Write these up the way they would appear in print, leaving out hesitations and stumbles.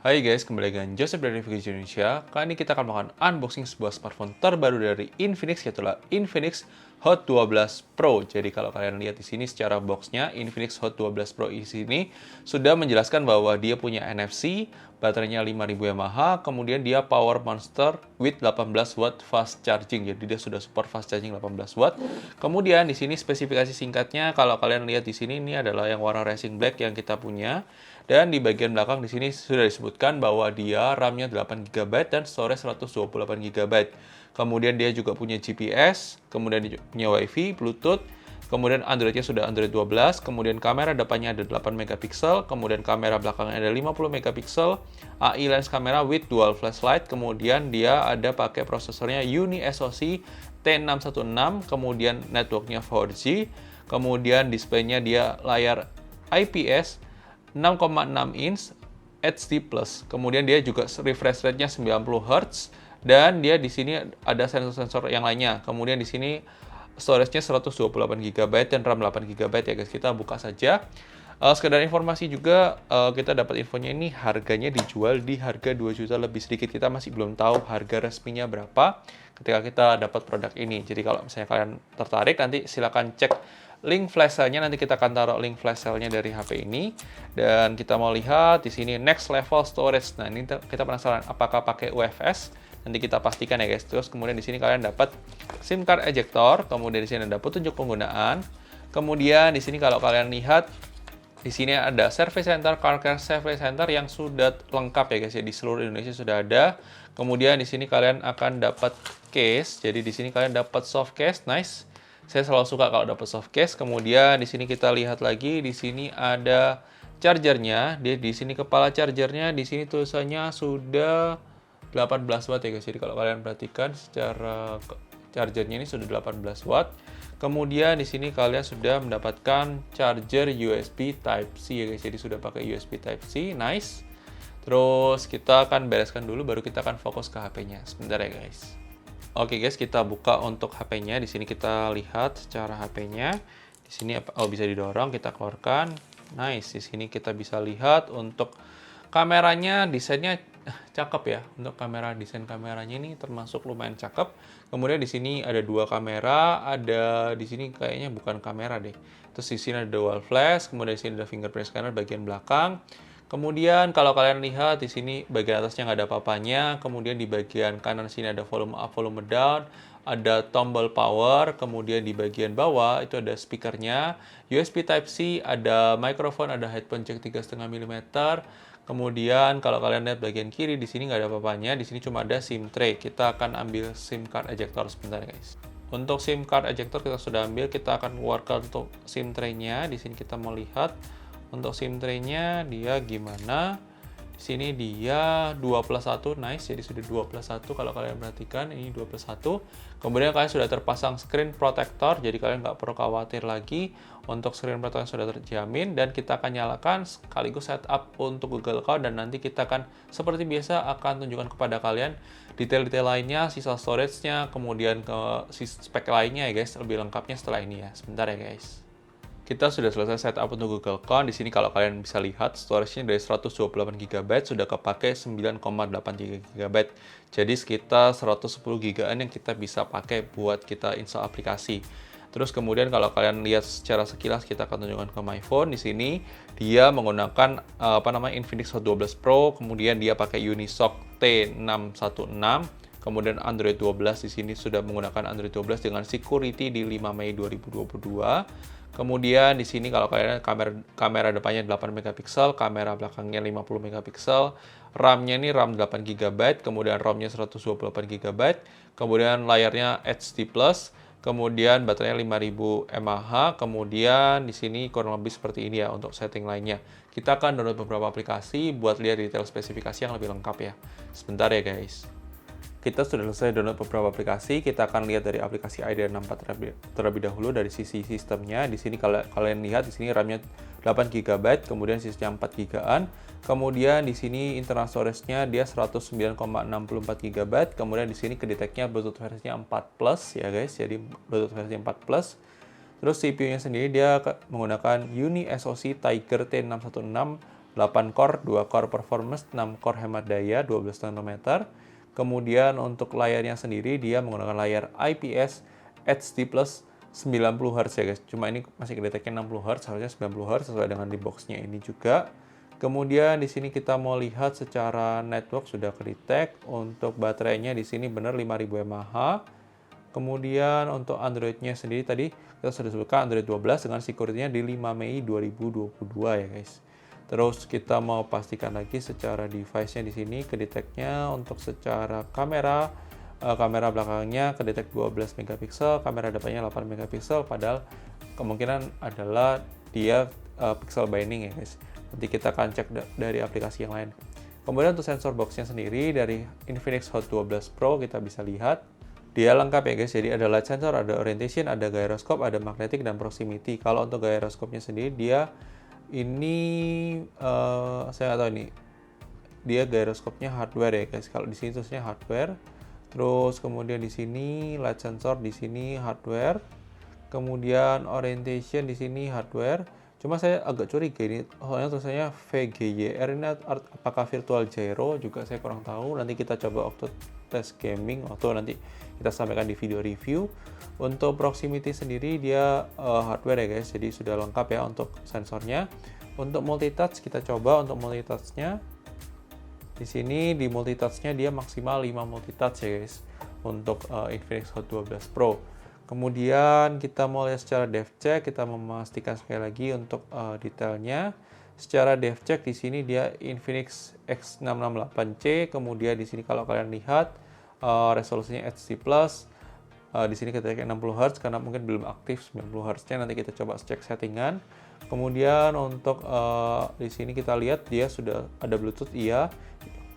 Hai guys, kembali dengan Joseph dari Review Indonesia. Kali ini kita akan melakukan unboxing sebuah smartphone terbaru dari Infinix, yaitu Infinix Hot 12 Pro. Jadi kalau kalian lihat di sini secara boxnya, Infinix Hot 12 Pro di sini sudah menjelaskan bahwa dia punya NFC, baterainya 5000 mAh, kemudian dia Power Monster with 18 watt fast charging. Jadi dia sudah support fast charging 18 watt. Kemudian di sini spesifikasi singkatnya, kalau kalian lihat di sini ini adalah yang warna racing black yang kita punya. Dan di bagian belakang di sini sudah disebutkan bahwa dia RAM-nya 8 GB dan storage 128 GB. Kemudian dia juga punya GPS, kemudian dia punya WiFi, Bluetooth, kemudian Android-nya sudah Android 12, kemudian kamera depannya ada 8 MP, kemudian kamera belakangnya ada 50 MP, AI lens kamera with dual flashlight, kemudian dia ada pakai prosesornya Uni-SoC T616, kemudian networknya 4G, kemudian displaynya dia layar IPS 6,6 inch HD+. Kemudian dia juga refresh rate-nya 90 Hz dan dia di sini ada sensor-sensor yang lainnya. Kemudian di sini storage-nya 128 GB dan RAM 8 GB ya guys. Kita buka saja. Sekedar informasi juga, kita dapat infonya ini harganya dijual di harga 2 juta lebih sedikit. Kita masih belum tahu harga resminya berapa ketika kita dapat produk ini. Jadi kalau misalnya kalian tertarik, nanti silakan cek link flash sale-nya. Nanti kita akan taruh link flash sale-nya dari HP ini. Dan kita mau lihat di sini next level storage. Nah, ini kita penasaran apakah pakai UFS. Nanti kita pastikan ya guys. Terus kemudian di sini kalian dapat SIM card ejector, kemudian di sini ada petunjuk penggunaan. Kemudian di sini kalau kalian lihat di sini ada service center, car care service center yang sudah lengkap ya guys ya, di seluruh Indonesia sudah ada. Kemudian di sini kalian akan dapat case. Jadi di sini kalian dapat soft case, nice. Saya selalu suka kalau dapat soft case. Kemudian di sini kita lihat lagi, di sini ada chargernya. Dia di sini kepala chargernya, di sini tulisannya sudah 18 watt ya guys. Jadi kalau kalian perhatikan secara chargernya ini sudah 18 watt. Kemudian di sini kalian sudah mendapatkan charger USB Type-C ya guys. Jadi sudah pakai USB Type-C, nice. Terus kita akan bereskan dulu, baru kita akan fokus ke HP-nya. Sebentar ya guys. Oke guys, kita buka untuk HP-nya. Di sini kita lihat secara HP-nya. Di sini bisa didorong, kita keluarkan. Nice. Di sini kita bisa lihat untuk kameranya, desainnya cakep ya. Untuk desain kameranya ini termasuk lumayan cakep. Kemudian di sini ada dua kamera, ada di sini kayaknya bukan kamera deh. Terus di sini ada dual flash, kemudian di sini ada fingerprint scanner bagian belakang. Kemudian kalau kalian lihat di sini bagian atasnya nggak ada apa-apanya. Kemudian di bagian kanan sini ada volume up, volume down, ada tombol power. Kemudian di bagian bawah itu ada speakernya, USB Type-C, ada mikrofon, ada headphone jack 3,5 mm. Kemudian kalau kalian lihat bagian kiri di sini nggak ada apa-apanya. Di sini cuma ada SIM tray. Kita akan ambil SIM card ejector sebentar guys. Untuk SIM card ejector kita sudah ambil. Kita akan keluarkan untuk SIM tray-nya. Di sini kita mau lihat untuk SIM tray-nya dia gimana. Di sini dia 2+1, nice. Jadi sudah 2+1 kalau kalian perhatikan, ini 2+1. Kemudian kalian sudah terpasang screen protector, jadi kalian nggak perlu khawatir lagi. Untuk screen protector sudah terjamin, dan kita akan nyalakan sekaligus setup untuk Google Cloud, dan nanti kita akan seperti biasa akan tunjukkan kepada kalian detail-detail lainnya, sisa storage-nya, kemudian ke spek lainnya ya guys, lebih lengkapnya setelah ini ya. Sebentar ya guys. Kita sudah selesai setup untuk Google Cloud. Di sini kalau kalian bisa lihat storage-nya dari 128 GB sudah kepake 9,8 GB. Jadi sekitar 110 GB-an yang kita bisa pakai buat kita install aplikasi. Terus kemudian kalau kalian lihat secara sekilas, kita akan tunjukkan ke my phone. Di sini dia menggunakan Infinix Hot 12 Pro, kemudian dia pakai Unisoc T616. Kemudian Android 12 di sini sudah menggunakan Android 12 dengan security di 5 Mei 2022. Kemudian di sini kalau kalian kamera depannya 8 MP, kamera belakangnya 50 MP, RAM-nya ini RAM 8 GB, kemudian ROM-nya 128 GB, kemudian layarnya HD+, kemudian baterainya 5000 mAh, kemudian di sini kurang lebih seperti ini ya untuk setting lainnya. Kita akan download beberapa aplikasi buat lihat detail spesifikasi yang lebih lengkap ya. Sebentar ya guys. Kita sudah selesai download beberapa aplikasi. Kita akan lihat dari aplikasi ID64 terlebih dahulu dari sisi sistemnya. Di sini kalau kalian lihat di sini RAM-nya 8 GB, kemudian sisanya 4 GB-an. Kemudian di sini internal storage-nya dia 109,64 GB. Kemudian di sini kedeteknya Bluetooth versinya 4+ ya guys. Jadi Bluetooth versi 4+. Terus CPU-nya sendiri dia menggunakan Uni-SoC Tiger T616 8 core, 2 core performance, 6 core hemat daya, 12 nanometer. Kemudian untuk layarnya sendiri dia menggunakan layar IPS HD Plus 90 Hz ya guys. Cuma ini masih kedeteknya 60 Hz, harusnya 90 Hz sesuai dengan di boxnya ini juga. Kemudian di sini kita mau lihat secara network sudah kedetek. Untuk baterainya di sini benar 5000 mAh. Kemudian untuk Android-nya sendiri tadi kita sudah sebutkan Android 12 dengan security-nya di 5 Mei 2022 ya guys. Terus kita mau pastikan lagi secara device-nya di sini kedeteknya untuk secara kamera, kamera belakangnya kedetek 12 megapiksel, kamera depannya 8 megapiksel, padahal kemungkinan adalah dia pixel binding ya guys. Nanti kita akan cek dari aplikasi yang lain. Kemudian untuk sensor box-nya sendiri dari Infinix Hot 12 Pro kita bisa lihat dia lengkap ya guys. Jadi ada light sensor, ada orientation, ada gyroscope, ada magnetic dan proximity. Kalau untuk gyroscope-nya sendiri dia ini saya nggak tahu nih. Dia gyroscope-nya hardware ya guys. Kalau di sini tulisnya hardware. Terus kemudian di sini light sensor, di sini hardware. Kemudian orientation di sini hardware. Cuma saya agak curiga ini, soalnya tulisannya VGYR ini apakah virtual gyro juga saya kurang tahu. Nanti kita coba waktu tes gaming, waktu nanti kita sampaikan di video review. Untuk proximity sendiri dia hardware ya guys, jadi sudah lengkap ya untuk sensornya. Untuk multitouch kita coba untuk multitouchnya. Di sini di multitouchnya dia maksimal 5 multitouch ya guys untuk Infinix Hot 12 Pro. Kemudian kita mau lihat secara dev check, kita memastikan sekali lagi untuk detailnya. Secara dev check di sini dia Infinix X668C. Kemudian di sini kalau kalian lihat resolusinya HD+. Di sini kita cek 60 Hz karena mungkin belum aktif 90 Hz-nya. Nanti kita coba cek settingan. Kemudian untuk di sini kita lihat dia sudah ada Bluetooth iya,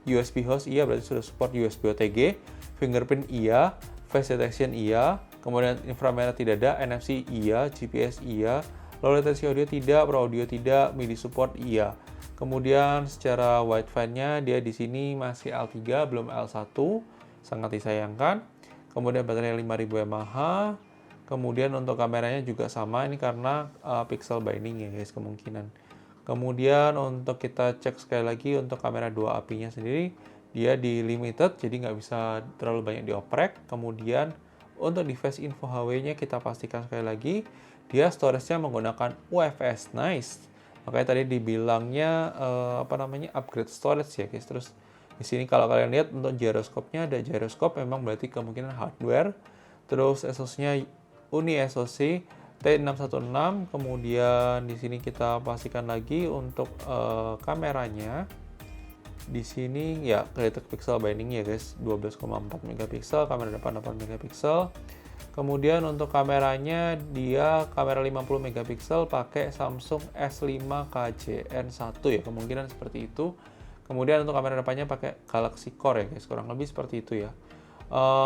USB host iya, berarti sudah support USB OTG, fingerprint iya, face detection iya. Kemudian inframerah tidak ada, NFC iya, GPS iya, low latency audio tidak, pro audio tidak, MIDI support iya. Kemudian secara Wi-Fi-nya dia di sini masih L3 belum L1, sangat disayangkan. Kemudian baterai 5000 mAh. Kemudian untuk kameranya juga sama, ini karena pixel binding ya guys kemungkinan. Kemudian untuk kita cek sekali lagi untuk kamera 2 API-nya sendiri, dia di limited jadi nggak bisa terlalu banyak dioprek. Kemudian untuk device info HW-nya kita pastikan sekali lagi dia storage-nya menggunakan UFS. Nice. Makanya tadi dibilangnya upgrade storage ya guys. Terus di sini kalau kalian lihat untuk gyroscope-nya ada gyroscope, memang berarti kemungkinan hardware. Terus SoC-nya Uni SoC T616. Kemudian di sini kita pastikan lagi untuk kameranya. Di sini ya kedetek pixel binding ya guys, 12,4 megapiksel, kamera depan 8 megapiksel. Kemudian untuk kameranya dia kamera 50 megapiksel pakai Samsung S5 KJN1 ya, kemungkinan seperti itu. Kemudian untuk kamera depannya pakai Galaxy Core ya guys, kurang lebih seperti itu ya.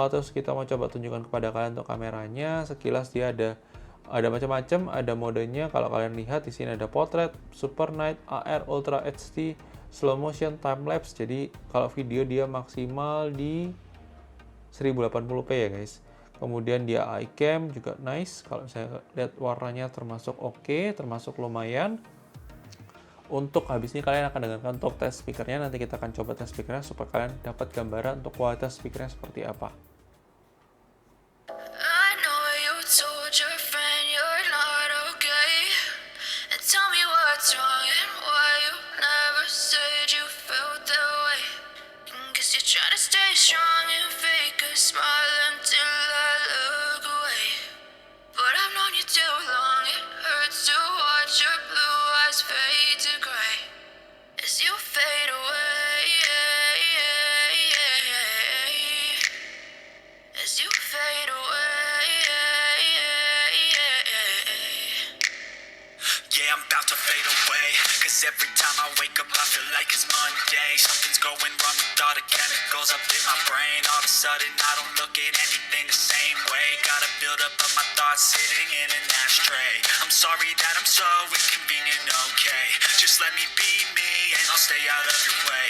Terus kita mau coba tunjukkan kepada kalian untuk kameranya. Sekilas dia ada macam-macam, ada modenya. Kalau kalian lihat di sini ada portrait, super night, AR, ultra HD, slow motion, time lapse. Jadi kalau video dia maksimal di 1080p ya guys. Kemudian dia eye cam juga nice. Kalau saya lihat warnanya termasuk oke, termasuk lumayan. Untuk habis ini kalian akan dengarkan untuk tes speakernya. Nanti kita akan coba tes speakernya supaya kalian dapat gambaran untuk kualitas speakernya seperti apa. Every time I wake up I feel like it's Monday. Something's going wrong with all the chemicals up in my brain. All of a sudden I don't look at anything the same way. Gotta build up of my thoughts sitting in an ashtray. I'm sorry that I'm so inconvenient, okay. Just let me be me and I'll stay out of your way.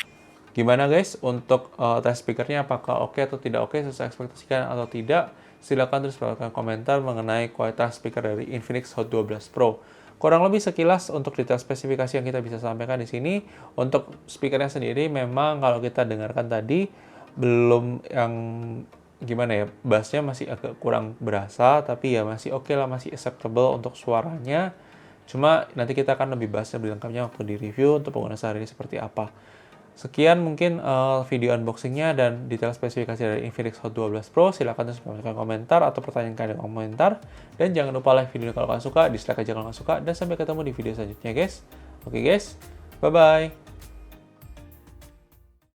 Gimana guys untuk tes speakernya, apakah oke atau tidak oke, sesuai ekspektasikan atau tidak? Silakan terus berikan komentar mengenai kualitas speaker dari Infinix Hot 12 Pro. kurang lebih sekilas untuk detail spesifikasi yang kita bisa sampaikan di sini. Untuk speakernya sendiri memang kalau kita dengarkan tadi belum yang gimana ya, bassnya masih agak kurang berasa, tapi ya masih oke lah, masih acceptable untuk suaranya. Cuma nanti kita akan lebih bahas lebih lengkapnya waktu di review untuk pengguna sehari ini seperti apa. Sekian mungkin video unboxingnya dan detail spesifikasi dari Infinix Hot 12 Pro. Silahkan terus menambahkan komentar atau pertanyaan kalian di komentar. Dan jangan lupa like video ini kalau kalian suka, dislike aja kalau nggak suka. Dan sampai ketemu di video selanjutnya guys. Oke guys, bye-bye.